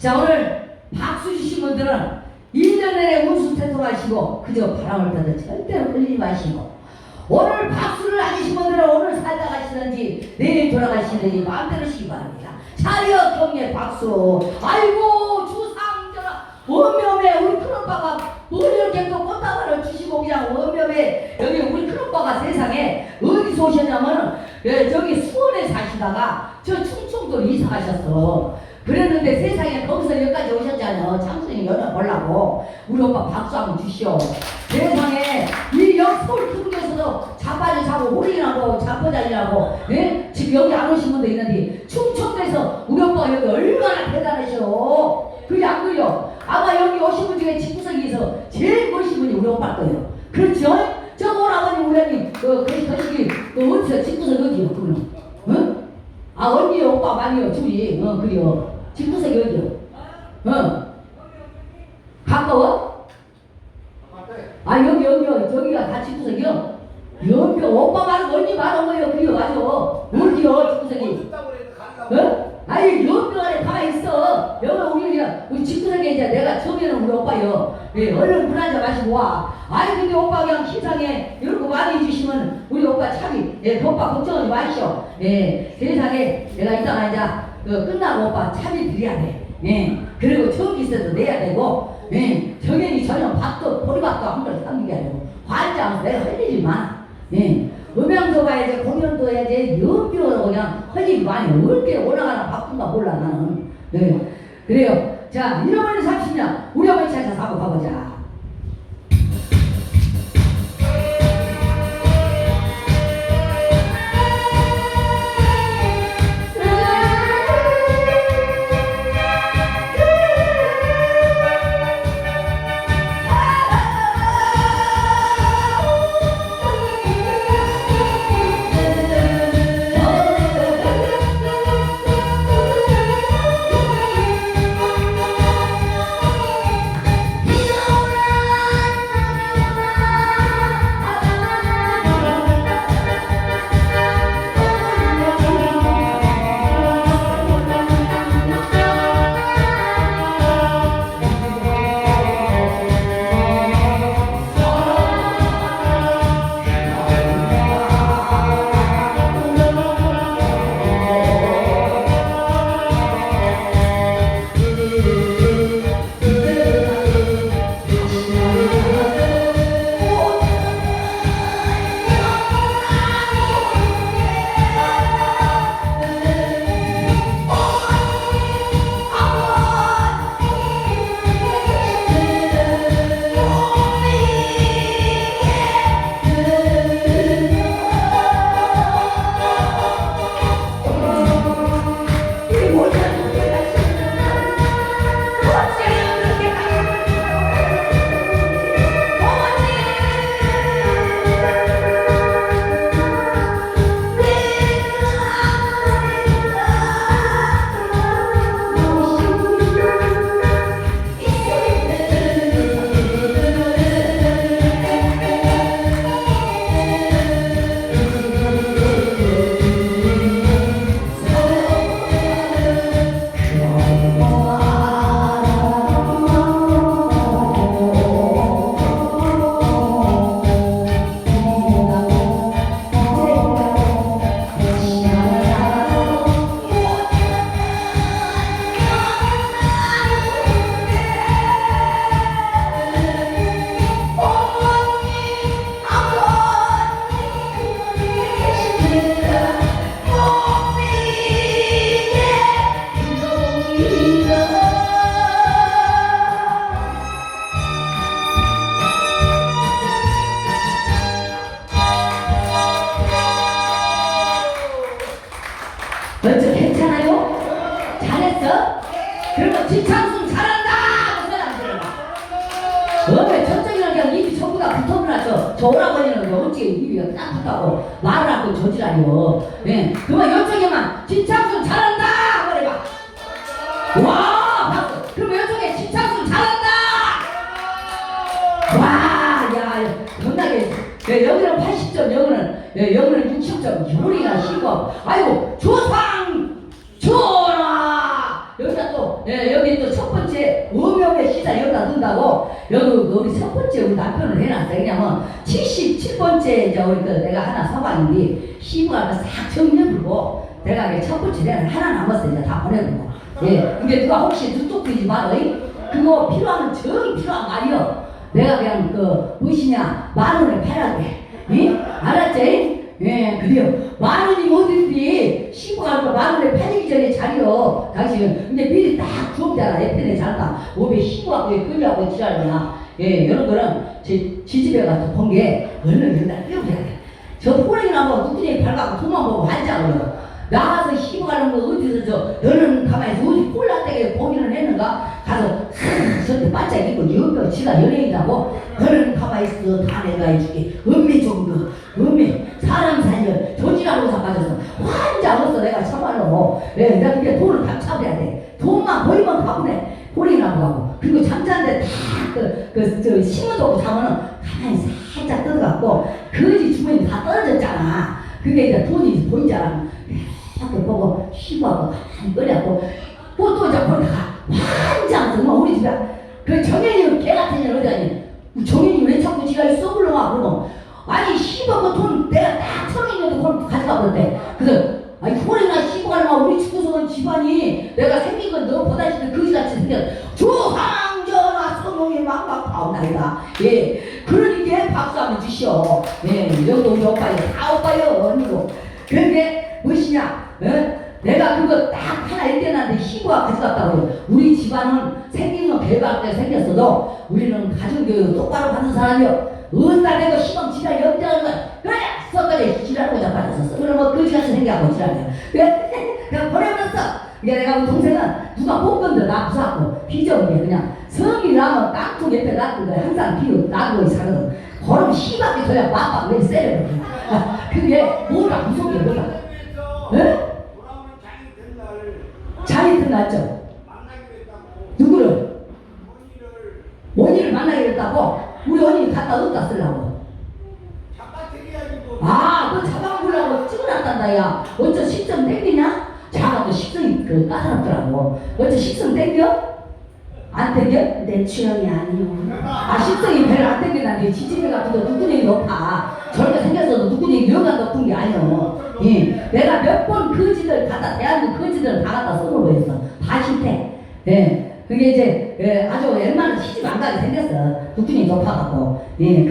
자, 오늘 박수 주신 분들은 1년 내내 운수 태도하시고 그저 바람을 타도 절대로 흘리지 마시고 오늘 박수를 하시는 분들은 오늘 살다 가시는지 내일 돌아가시는지 마음대로 시기 바랍니다. 차려 경례 박수. 아이고 주상전하 원묘에 우리 큰오빠가 뭘 이렇게 또 꽃다발을 주시고 그냥 원묘에 여기 우리 큰오빠가 세상에 어디서 오셨냐면 저기 수원에 사시다가 저 충청도 이사 가셨어. 그랬는데 세상에 거기서 여기까지 오셨잖아요. 창순이 연애 보려고. 우리 오빠 박수 한번 주시오. 세상에 이 여기 서울 특구에서도 자빠져 자고 홀이라고 자빠자리라고 예? 지금 여기 안 오신 분도 있는데 충청도에서 우리 오빠가 여기 얼마나 대단하셔. 그게 안 그래요? 아마 여기 오신 분 중에 집구석에서 제일 멋진 분이 우리 오빠일 거예요. 그렇죠? 저 오라버니 우리님 거시기 어디서 집구석 어디요? 그거는 응? 아 언니요 오빠 많이요 둘이 그래요. 집구석이 어디요? 가까워? 아 여기요 저기가 다 집구석이요? 여기 오빠 말고 언니 말한 거예요. 그래요 맞아. 어디요 집구석이? 아니 연병 안에 가만히 있어. 여기 우리 집구석에 이제 내가 처음에는 우리 오빠요. 예, 얼른 물 한잔 마시고 와. 아니 근데 오빠 그냥 시상에 이런 거 많이 해주시면 우리 오빠 참이 그 오빠 걱정하지 마시오. 예, 세상에 내가 이따가 이제 끝나고 오빠 참이 드려야 돼. 예, 그리고 전기세도 내야 되고 예, 정연이 저녁 밥도 보리밥도 한 걸 사는 게 아니고 환장 내가 흘리지 마. 예. 음향도 봐야지 공연도 해야지 연병으로 그냥 헐리 많이 어떻게 올라가나 바쁜가 몰라 나는. 네. 그래요. 자 잃어버린 30년 우리 어머니 찾아서 한번 가보자. 어째 괜찮아요? 잘했어? 그리고 지창순 잘한다! 왜 저쪽이랑 그냥 입이 전부 다 붙어버렸어. 저 오라버니는 어찌 입이 딱 붙다고 말을 하고 저지라니요. 예. 그만 이쪽에만 지창순 잘한다! 그래봐. 와! 박수! 그럼 이쪽에 지창순 잘한다! 와! 야, 겁나게. 여기는 80점, 여기는 60점, 요리가 쉬고. 아이고, 조상! 전하! 여기다 또, 여기 또 첫 번째, 음욕의 시사 여기다 든다고 여기 우리 첫 번째 우리 남편을 해놨어요. 왜냐면 77번째 이제 우리 내가 하나 서방인데 시부가 싹 정리해보고 내가 이게 첫 번째 내가 하나 남았어. 이제 다 보내고. 예. 근데 누가 혹시 눈독 들이지 말어. 그거 필요하면 정 필요한 말이요. 내가 그냥 무엇이냐 10,000원에 팔아 그래. 알았지? 예, 그래요. 10,000원이 어딘데 시부가 10,000원에 팔리기 전에 자리요. 당신 근데 미리 딱 주었잖아. 에펜에 잘다. 몸에 시부가 끌려하고 지랄이야. 예, 이런 거는 제 집에 가서 본 게 얼른 일단 끼워줘야 돼. 저 호랭이나 뭐 누구니 발가고 돈만 보고 앉아버려. 나가서 시부가는 거 어디서 너는 가만히 있어. 어디 꼴라떼게 보기는 했는가? 가서 저한테 반짝 입고 여기 지가 연예인이라고 너는 가만히 있어. 다 내가 해줄게. 음미 정도 음미 사람 살려 조지라고서 빠졌어. 환장 없어 내가 참말로. 예, 내가 그게 돈을 다 차버려야 돼. 돈만 보이면 가보네. 호랭이라고 하고 그리고 잠자는데 다 심어놓고 자면은 가만히 살짝 뜯어갖고 거지 주머니 다 떨어졌잖아. 그게 이제 돈이 보이잖아. 자꾸 보고 쉬고하고 가만히 끓여갖고 또 이제 보다가 환장 정말 우리 집에 그 정현이 개 같은 년 어디 가니 정현이 왜 자꾸 지가 썩을러와 그러고 아니 시버그 돈 내가 딱 성인이도 돈 가져가 버렸대. 그래서 아니 호랭이나 시부가나 우리 집구석은 집안이 내가 생긴 건 너보다 시는 거지같이 생겼어. 조상전하 성공이 막막파오나이다. 예, 그러니까 박수 한번 주시오. 예, 여기도 우리 오빠요. 다 오빠요 언니고. 그런데 무엇이냐? 내가 그거 딱 하나 일대놨는데 시부가 가져갔다고요. 우리 집안은 생긴 건 별박하게 생겼어도 우리는 가정교육 똑바로 받는 사람이요. 어디다 내가 시방 지랄 염장하는 거야. 그래! 썩가지 지랄하고 자빠졌었어. 그러면 거지같이 생겨하고 지랄이야. 그냥 보내버렸어. 그러니까 내가 우리 동생은 누가 못 건드 나 부사고 비정이야. 그냥 성이 나면 땅통 옆에 놔둔 거야. 항상 비우 놔두고 살거든. 그럼 시밖에 둬야 막박 왜 세려. 그게 뭐라 무속이야 뭐라. 에? 장이 끝났죠? 누구를? 원희를 만나게 됐다고? 우리 언니 갖다 어디다 쓰려고? 아, 너 자방 보려고 찍어놨단다, 야. 어째 식성 땡기냐? 자가 또 식성이 까다롭더라고. 어째 식성 땡겨? 안 땡겨? 내 취향이 아니오. 아, 식성이 별로 안 땡긴다는 게 지지배 같은 거 누구니 높아. 저렇게 생겼어도 누구니 여가 높은 게 아니오. 예. 내가 몇 번 거지들 갖다, 대한민국 거지들 다 갖다 써보고 했어. 다 싫대. 예. 그게 이제 아주 웬만한 시집 안 가게 생겼어. 누구니 높아갖고. 예.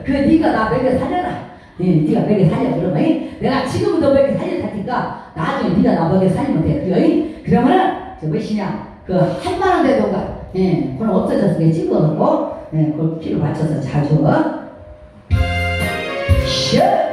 그 네가 나 먹여 살려라. 예. 네가 먹여 살려. 그러면 내가 지금도 먹여 살릴 테니까 나중에 네가 나 먹여 살리면 돼. 그러면은 저 몇이냐? 그 10,000원 되던가. 예. 그럼 없어졌으니까 찍어놓고 예. 그걸 피를 맞춰서 자주 셔.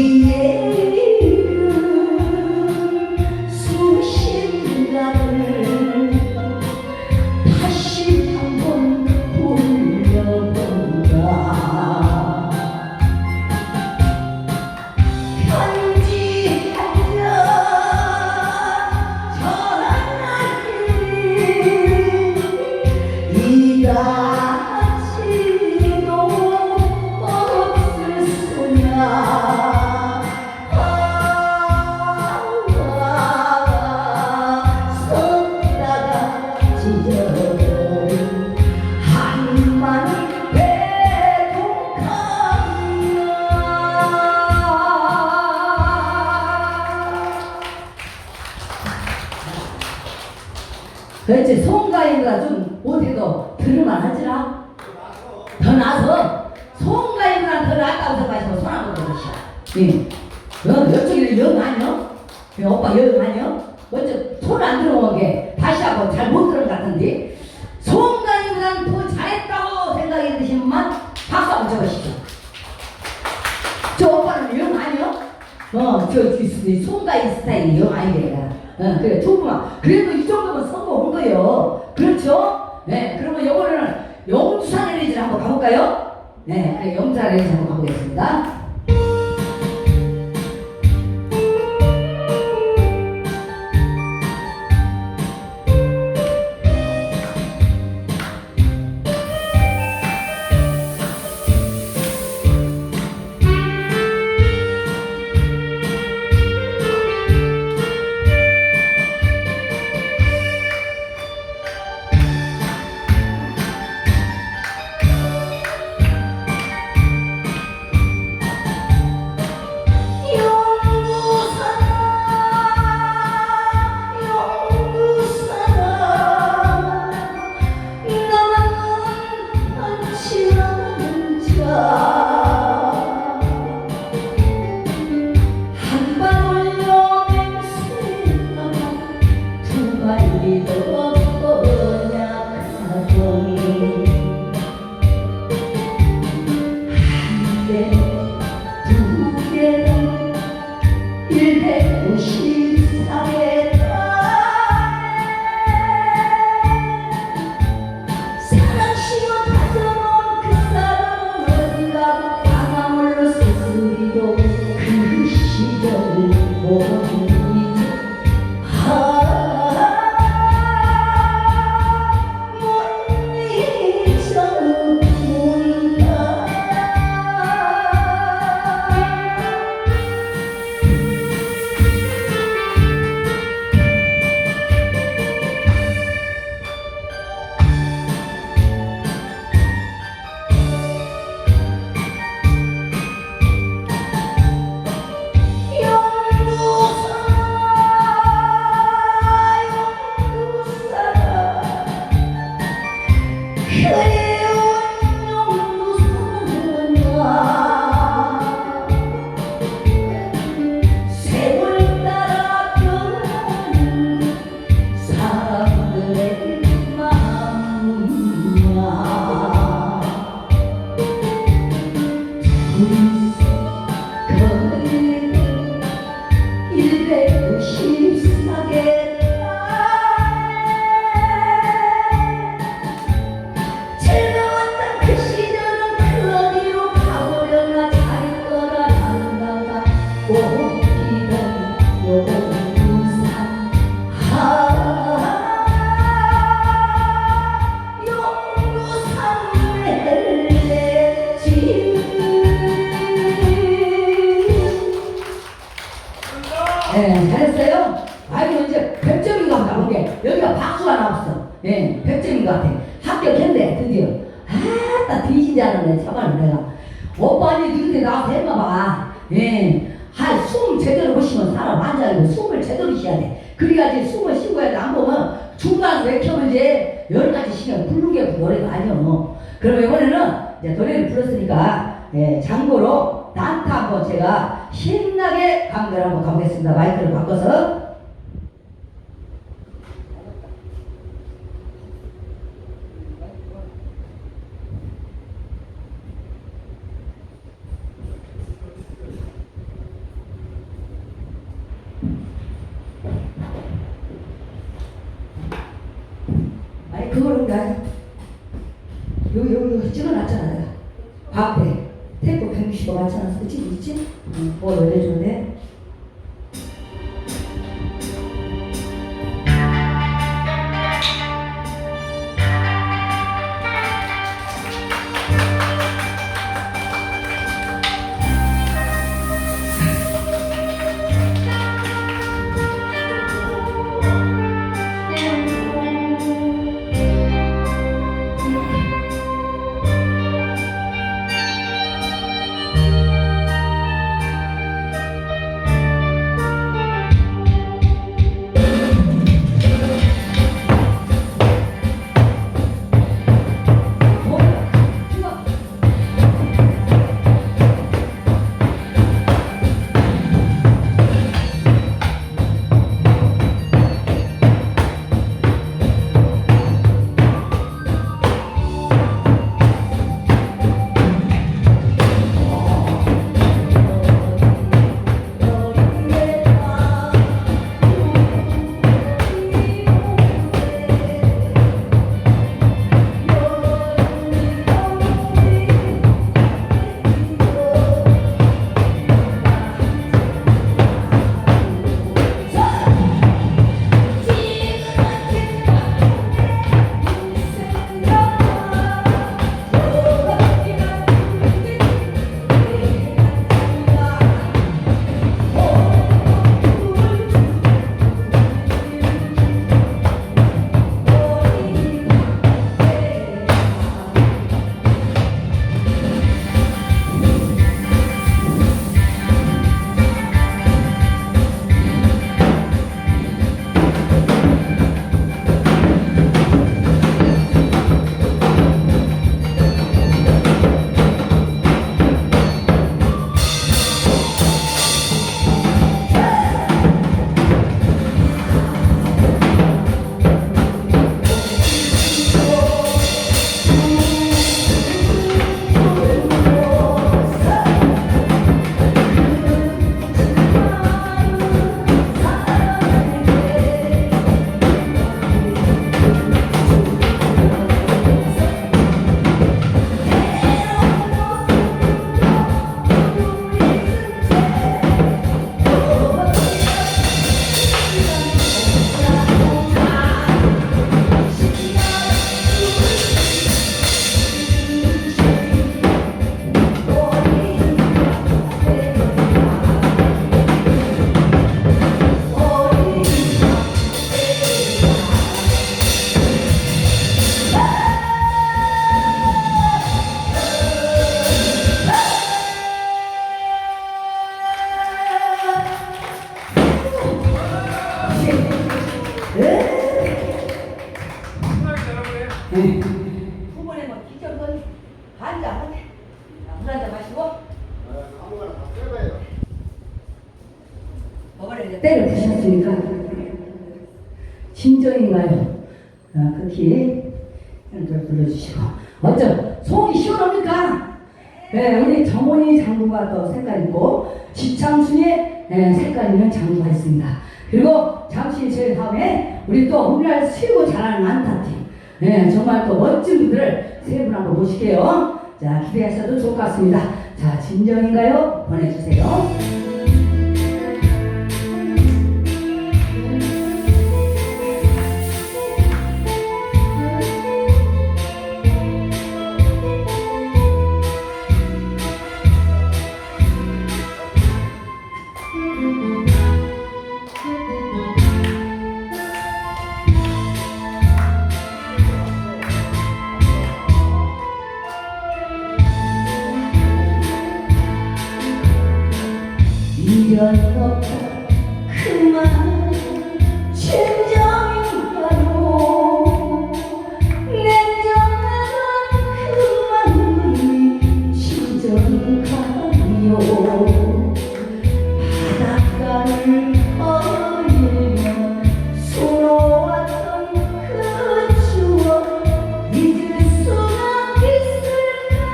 내일은 수신가를 다시 한번 불려본다. 편지하며 전하길 이다지도 없을 소냐. 섰다가 찢어버린 한만 그렇지. 송가인이라 좀 못해도 들을만 하지라. 더 나서 송가인이라 더 낫다고 생각하시면 손 한번 들으시오. 예. 옆쪽에는 영 아니요? 오빠 영 아니요? 먼저 손 안 들어온 게 다시 한번 잘 못 들은 것 같은데 송가인이란 더 잘했다고 생각이 드시면 박수 한번 쳐보시죠. 저 오빠는 영 아니요? 송가인 스타일이 영 아니래요. 그래, 두 분만. 그래도 이 정도면 성공한 거예요. 그렇죠? 네, 그러면 이번에는 영주산 에리지를 한번 가볼까요? 네, 그래, 영주산 에리지 한번 가보겠습니다. 네, 잘했어요. 아이고 이제 100점인가 보다. 보게 여기가 박수가 나왔어. 예, 100점인 것 같아. 합격했네 드디어. 아따 뒤지지 않았네. 참말로 내가 오빠니 니한테 나와서 해봐봐. 예, 숨 제대로 보시면 사람 환자이고 숨을 제대로 쉬어야 돼. 그래야지 숨을 쉬고 해야 돼. 안 보면 중간에 왜 켜면 이제 10가지 시간 부르는 게 노래가 아니요. 그럼 이번에는 이제 노래를 불렀으니까 예, 장고로 난타 한번 제가 신나게 강좌를 한번 가보겠습니다. 마이크를 바꿔서. 아니 그거는 나 여기 찍어놨잖아 내가. 앞에 테이프 160거 맞춰놨어. 그치? 있지? 뭘 올려줬네. 후보네 뭐 기적은 한잔 물 한잔 마시고 아무거나 다 빼봐요. 저번에 이제 때를 부셨으니까 진정인가요? 그렇게 불러주시고 어쩜 속이 시원합니까? 네, 우리 정원이 장구가 또 색깔 있고 지창순의 색깔 있는 장구가 있습니다. 그리고 잠시 제일 다음에 우리 또 우리나라 최고 잘하는 안타팀 정말 또 멋진 분들을 세 분 한번 모실게요. 자, 기대하셔도 좋을 것 같습니다. 자, 진정인가요? 보내주세요. 이런 없다 그만 진정인가요? 냉정한 그 마음이 진정인가요? 바닷가를 걸으며 수놓았던 그 추억 잊을 수가 있을까요?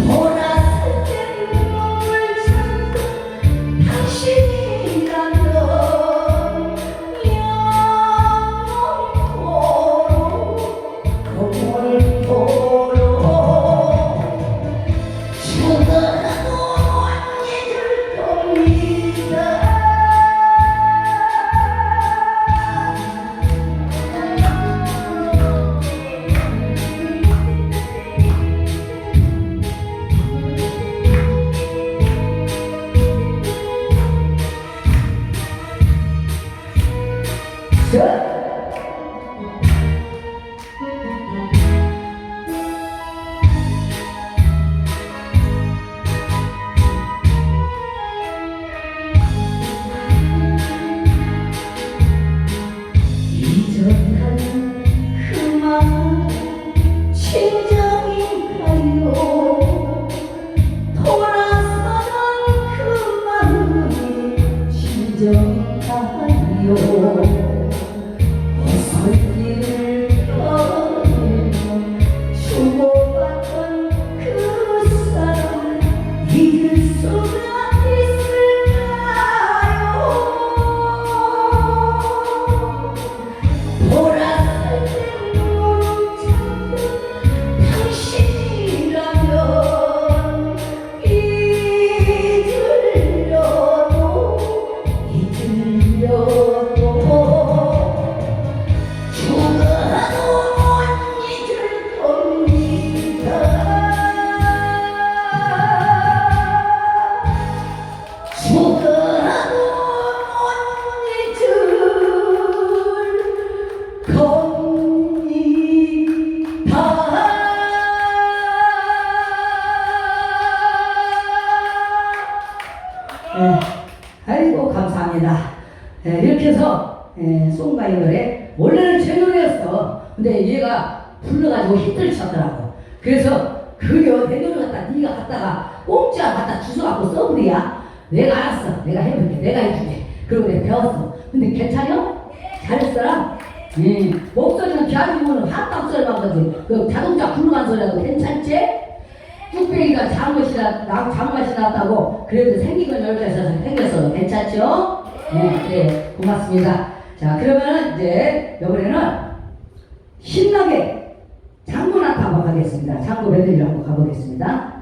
돌았을 땐 아이고 감사합니다. 이렇게 해서 송가인 노래 원래는 제 노래였어. 근데 얘가 불러가지고 히트를 쳤더라고. 그래서 그려 내 노래 갖다 네가 갖다가 공짜 갖다 주워갖고 써버리야. 내가 알았어. 내가 해볼게. 내가 해줄게. 그리고 내가 배웠어. 근데 괜찮여? 잘했어라? 목소리는 기아주면은 한땀 소리만 거지. 그 자동차 굴러간 소리라도 괜찮지? 뚝배기가 잘못이 났다고 그래도 생긴 건 여기가 있어서 생겼어. 괜찮죠? 네, 고맙습니다. 자, 그러면은 이제 이번에는 신나게 장구 나타 한번 가겠습니다. 장구 메들리를 한번 가보겠습니다.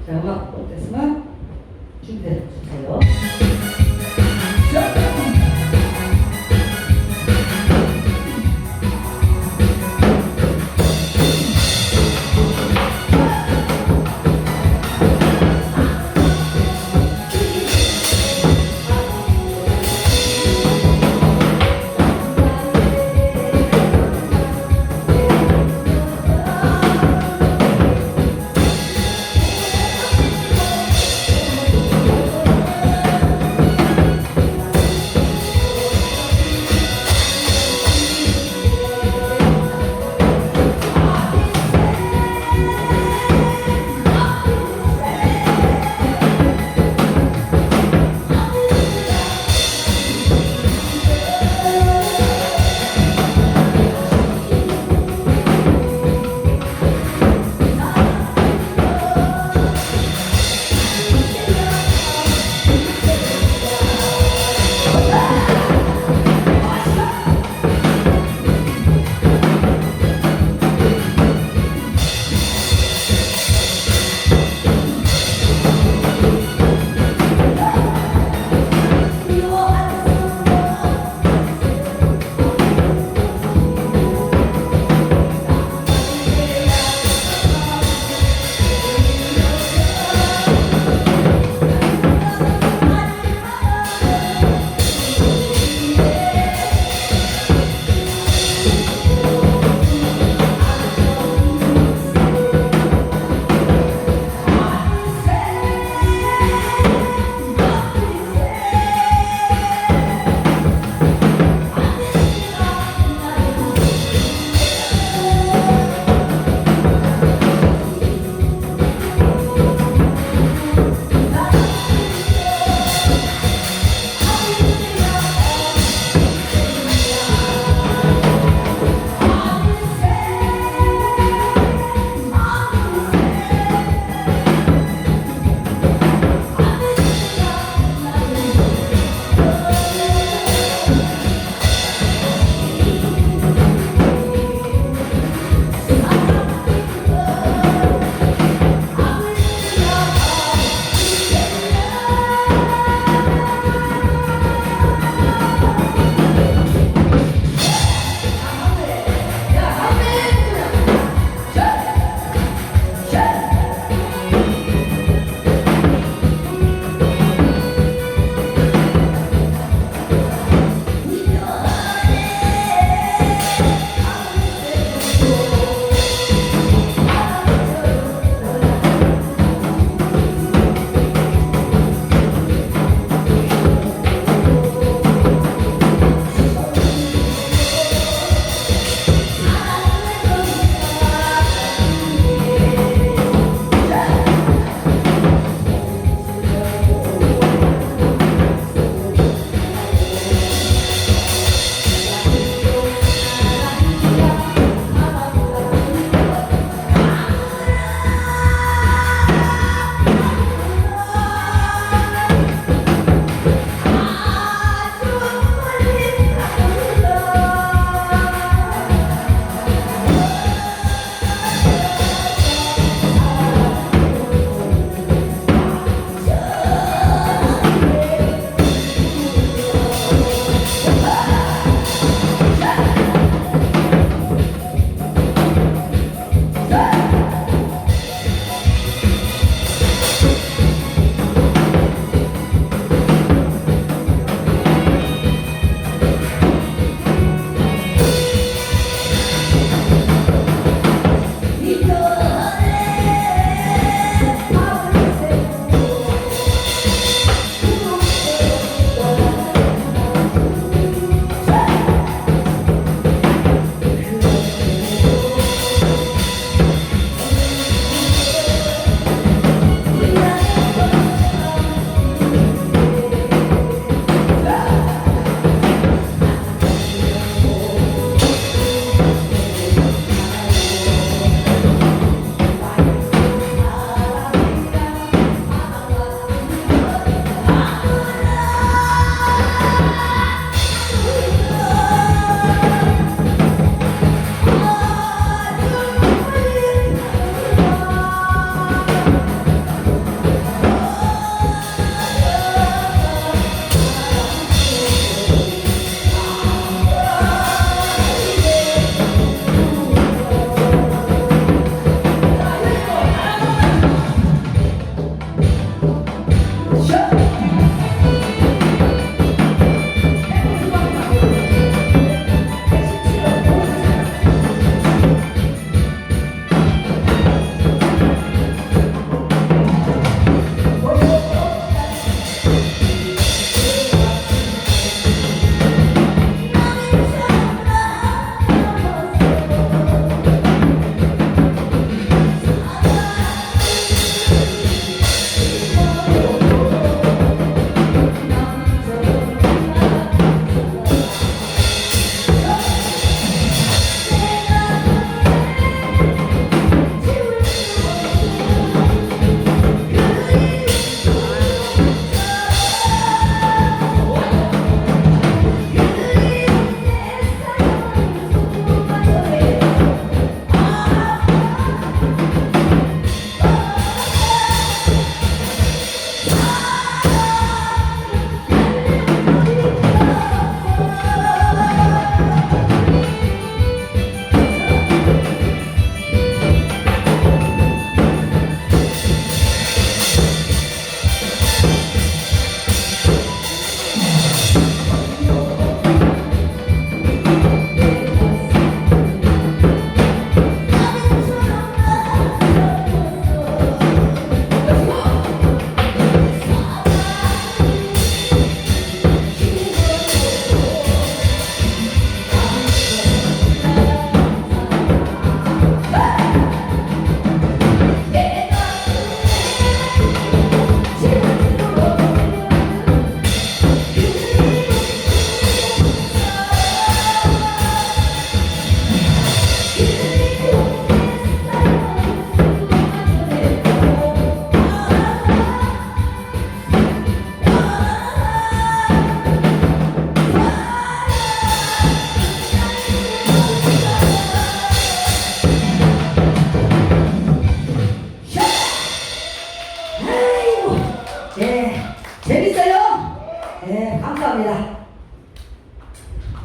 자, 음악 어땠으면 준비됐다.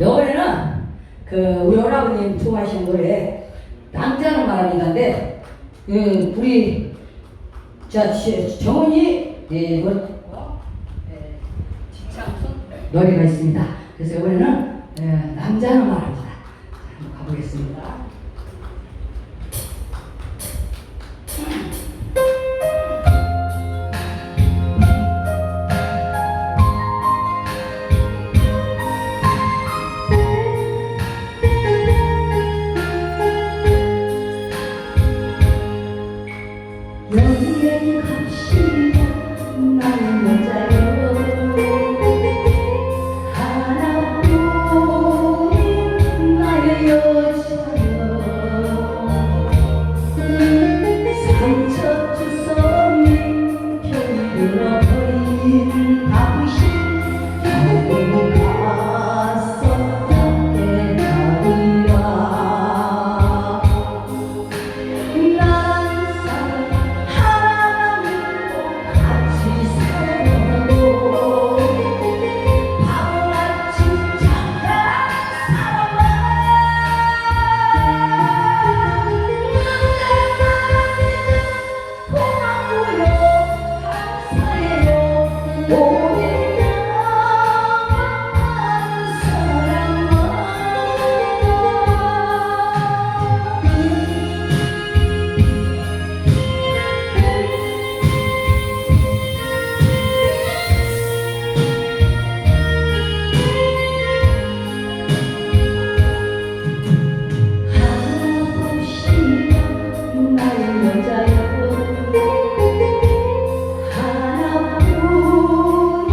이번에는 우리 오라버님 좋아하시는 노래 남자는 말합니다인데 우리 정은이 지창순 노래가 있습니다. 그래서 이번에는 남자는 말합니다. 자, 한번 가보겠습니다. 여기에 갑시다. 나는 여자여 하나뿐인 나의 여자여 상처투성이 겨울 잃어버린 당신 겨울 갔었던 때가리라 하나뿐인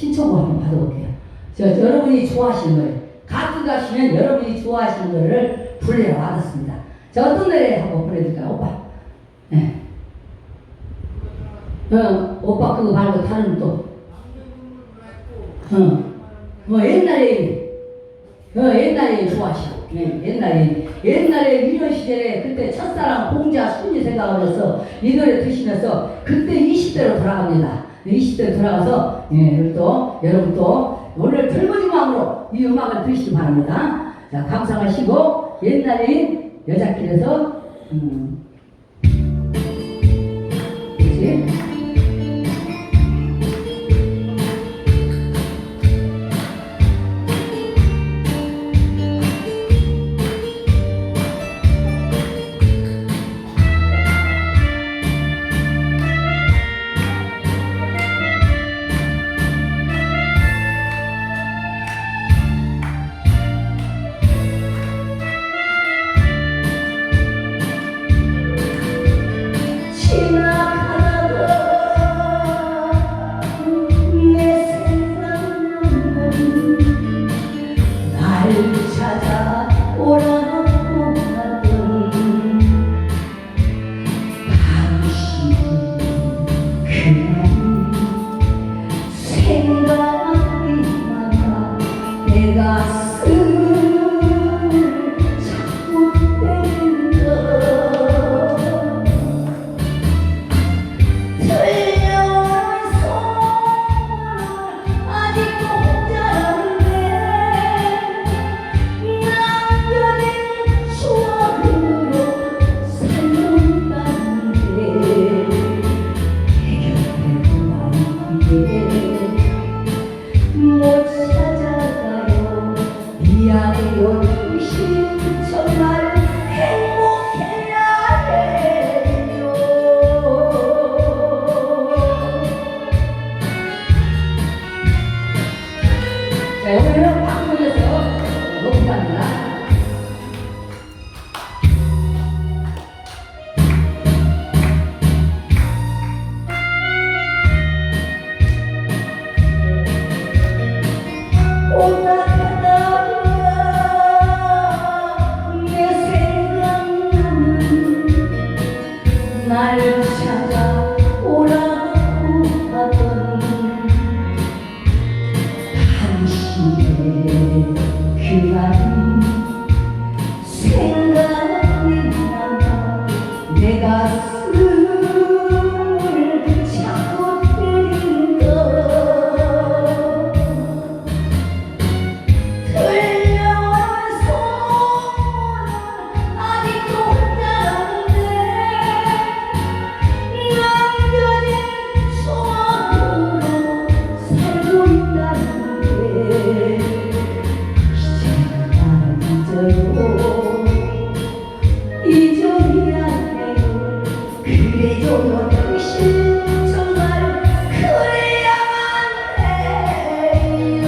신청곡 한번 받아볼게요. 여러분이 좋아하시는 노래, 가수 가시면 여러분이 좋아하시는 노래를 불러야 받았습니다. 자, 어떤 노래 한번 보내드릴까요, 오빠? 네. 오빠 그거 말고 다른 또. 옛날에 좋아하시고, 옛날에 유년 시절에 그때 첫사랑 공자 순이 생각하면서 이 노래 드시면서 그때 20대로 돌아갑니다. 20대로 돌아가서 우리 또 여러분 또 오늘 젊은 마음으로 이 음악을 드시기 바랍니다. 자, 감상하시고 옛날에 여자길에서 그치? 오늘은 방송에서 녹음합니다. 날 찾아오라고 하던 당신의 그날이 생각이 난다. 내 가슴을 자꾸 때린다. 들려와서 아직도 혼자라는데 남겨진 추억으로 살고 있다는 게 이제는 나를 잊어야 해요. 그래줘요 당신 정말 그래야만 해요.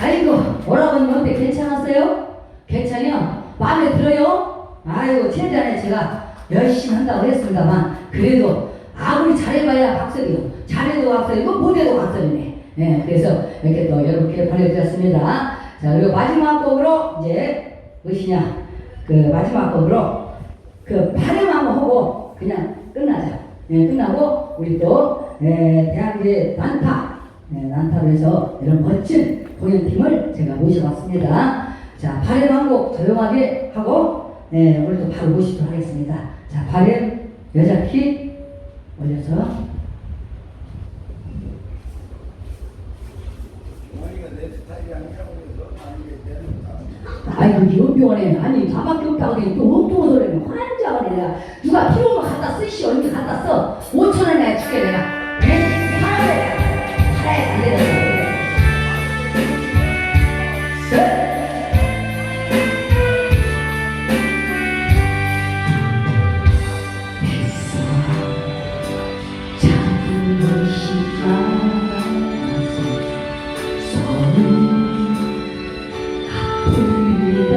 아이고, 오라버님 어때? 괜찮았어요? 괜찮아요? 마음에 들어요? 아이고, 최대한에 제가 열심히 한다고 했습니다만 그래도 아무리 잘해봐야 박설이요. 잘해도 박설이고 못해도 박설이네. 네, 그래서 이렇게 또 여러분께 보내드렸습니다. 자, 그리고 마지막 곡으로 이제 무엇이냐? 그 마지막 곡으로 그 발음 한번 하고 그냥 끝나자. 네, 끝나고 우리 또 대한민국의 난타로 해서 이런 멋진 공연팀을 제가 모셔봤습니다. 자, 발음 한 곡 조용하게 하고 오늘 또 바로 모시도록 하겠습니다. 자, 발음 여자 키 올려서. 아이고, 연병원에 아니 나밖에 없다고 그러니 또 엉뚱한 소리는 환장을 해. 내가 누가 필요한 거 갖다 쓰시오. 이렇게 갖다 써. 5,000원이나 줄게 내가. 네? 하나에 안 되는 손이 아픕니다.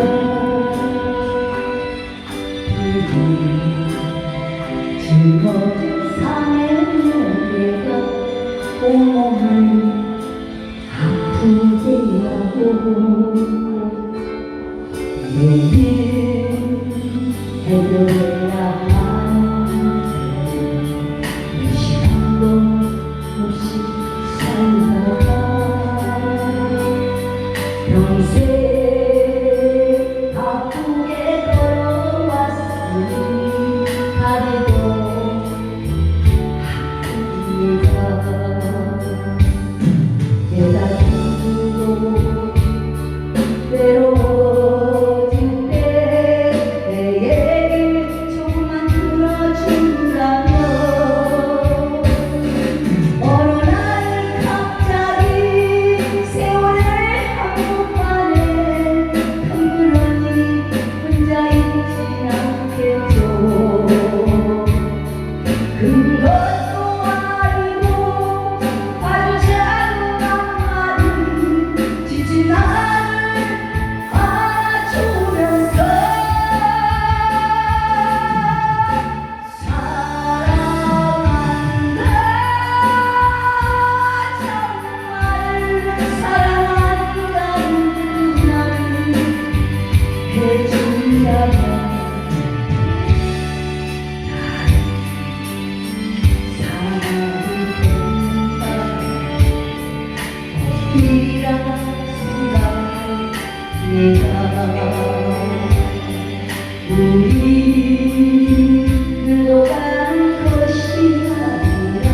우리 흘러가는 것이 아니라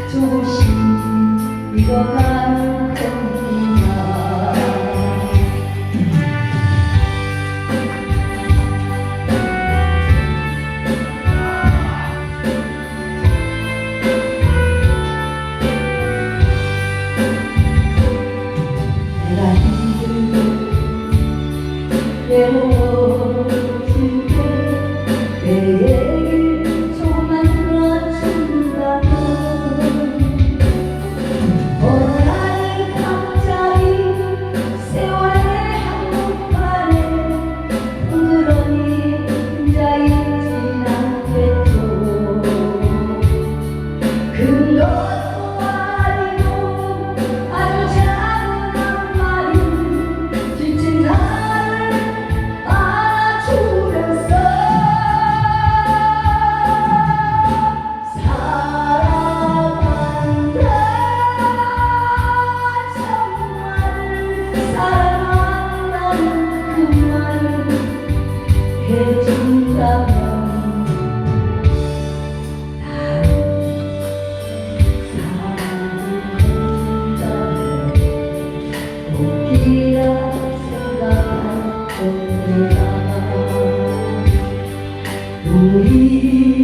조금씩 익어가는 겁니다. 내가 힘들고 외로워질 때 내 얘기 조금만 들어준다면 어느 날 갑자기 세월의 한복판에 부드러니 혼자 있진 않겠죠. 큰 것도 아니고 아주 작은 한 마리 지친 나를 안아주면서 사랑한다. 정말 사랑한다는 그 말을 해준다면 우리